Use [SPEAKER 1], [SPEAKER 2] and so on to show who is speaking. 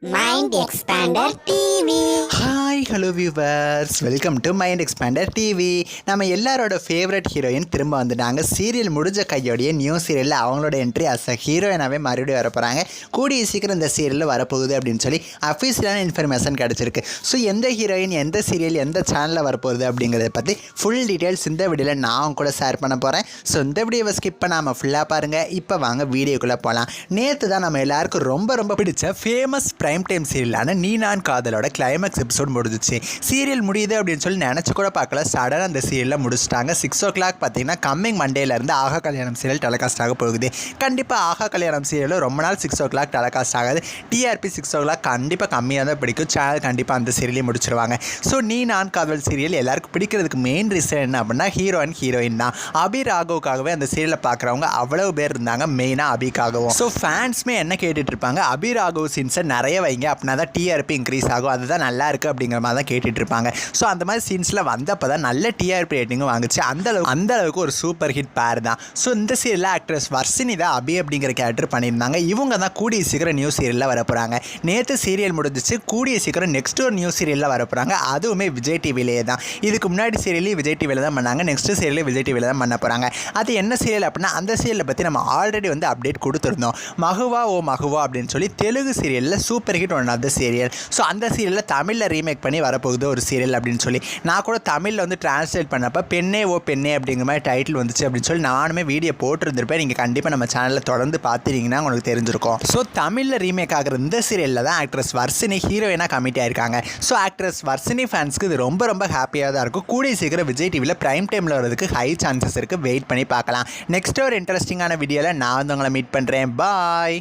[SPEAKER 1] Mind Expander TV.
[SPEAKER 2] Hi hello viewers, welcome to mind expander TV. நம்ம எல்லாரோட favourite heroine திரும்ப வந்துட்டாங்க. Serial முடிஞ்ச கையோடைய நியூ சீரியலில் அவங்களோட என்ட்ரி அஸ் அ ஹீரோயினாகவே மறுபடியும் வர போகிறாங்க. கூடிய சீக்கிரம் இந்த சீரியலில் வரப்போகுது அப்படின்னு சொல்லி அஃபீஷியலான இன்ஃபர்மேஷன் கிடச்சிருக்கு. ஸோ எந்த ஹீரோயின் எந்த சீரியல் எந்த சேனலில் வரப்போகுது அப்படிங்கிறத பற்றி ஃபுல் டீட்டெயில்ஸ் இந்த வீடியோவில் நான் கூட ஷேர் பண்ண போகிறேன். ஸோ இந்த வீடியோவை ஸ்கிப் பண்ணாமல் ஃபுல்லாக பாருங்கள். இப்போ வாங்க வீடியோக்குள்ளே போகலாம். நேற்று தான் நம்ம எல்லாருக்கும் ரொம்ப பிடிச்ச ஃபேமஸ் பிரைம் டைம் சீரியலான நீ நான் காதலோட கிளைமேக்ஸ் எபிசோட் முடிஞ்சிச்சு. சீரியல் முடியுது அப்படின்னு சொல்லி நினச்சி கூட பார்க்கல. சடனாக அந்த சீரியலில் முடிச்சிட்டாங்க. 6 o'clock பார்த்தீங்கன்னா கம்மிங் மண்டேலேருந்து ஆகா கல்யாணம் சீரியல் டெலிகாஸ்ட் ஆக போகுது. கண்டிப்பாக ஆகா கல்யாணம் சீரியலில் ரொம்ப நாள் 6 o'clock டெலிகாஸ்ட் ஆகாது. டிஆர்பி 6 o'clock கண்டிப்பாக கம்மியாக தான் பிடிக்கும். சேனல் கண்டிப்பாக அந்த சீரியலையும் முடிச்சிருவாங்க. ஸோ நீ நான் காதல் சீரியல் எல்லாருக்கும் பிடிக்கிறதுக்கு மெயின் ரீசன் என்ன அப்படின்னா ஹீரோயின் தான். அபி ராகவுக்காகவே அந்த சீரியலை பார்க்குறவங்க அவ்வளவு பேர் இருந்தாங்க. மெயினாக அபிக்காகவும். ஸோ ஃபேன்ஸுமே என்ன கேட்டுட்டு இருப்பாங்க, அபி ராகவ் சீன்ஸை நிறைய வைங்க, அப்படின்னா தான் டிஆர்பி இன்க்ரீஸ் ஆகும், அதுதான் நல்லா இருக்குது அப்படிங்கிற மாதிரி தான் கேட்டுட்டு இருப்பாங்க. ஸோ அந்த மாதிரி சீன்ஸில் வந்தப்போ தான் நல்ல டிஆர்பி ரேட்டிங்கும் வாங்குச்சு. அந்த அளவுக்கு ஒரு சூப்பர் ஹிட் பேர் தான். ஸோ இந்த சீரியலில் ஆக்ட்ரஸ் வர்ஷினி தான் அபி அப்படிங்கிற கேரக்டர் பண்ணியிருந்தாங்க. இவங்க தான் கூடிய சீக்கிரம் நியூ சீரியலில் வர போகிறாங்க. நேற்று சீரியல் முடிஞ்சிச்சு. கூடிய சீக்கிரம் நெக்ஸ்ட் ஒரு நியூ சீரியலில் வர போகிறாங்க. அதுவுமே விஜய் டிவிலே தான். இதுக்கு முன்னாடி சீரியலையும் விஜய் டிவியில் தான் பண்ணாங்க. நெக்ஸ்ட் சீரியலையும் விஜய் டிவியில் தான் பண்ண போகிறாங்க. அது என்ன சீரியல் அப்படின்னா அந்த சீரியலை பற்றி நம்ம ஆல்ரெடி வந்து அப்டேட் கொடுத்துருந்தோம். மகுவா ஓ மகுவா அப்படின்னு சொல்லி தெலுங்கு சீரியலில் super hit one of the serial. So அந்த சீரியலில் தமிழில் ரீமேக் பண்ணி வரப்போகுது ஒரு சீரியல் அப்படின்னு சொல்லி நான் கூட தமிழில் வந்து டிரான்ஸ்லேட் பண்ணப்போ பெண்ணே ஓ பெண்ணே அப்படிங்கிற மாதிரி டைட்டில் வந்துச்சு அப்படின்னு சொல்லி நானுமே வீடியோ போட்டிருந்திருப்பேன். நீங்கள் கண்டிப்பாக நம்ம சேனலில் தொடர்ந்து பார்த்துட்டீங்கன்னா உங்களுக்கு தெரிஞ்சிருக்கும். ஸோ தமிழில் ரீமேக் ஆகிற இந்த சீரியலில் தான் ஆக்ட்ரஸ் வர்ஷினி ஹீரோயினாக கமிட் ஆயிருக்காங்க. ஸோ ஆக்ட்ரஸ் வர்ஷினி ஃபேன்ஸ்க்கு இது ரொம்ப ஹாப்பியாக தான் இருக்கும். கூடிய சீக்கிரம் விஜய் டிவியில் பிரைம் டைமில் வரதுக்கு ஹை சான்சஸ் இருக்குது. வெயிட் பண்ணி பார்க்கலாம். நெக்ஸ்ட் ஒரு இன்ட்ரெஸ்டிங்கான வீடியோவில் நான் வந்து உங்களை மீட் பண்ணுறேன். பாய்.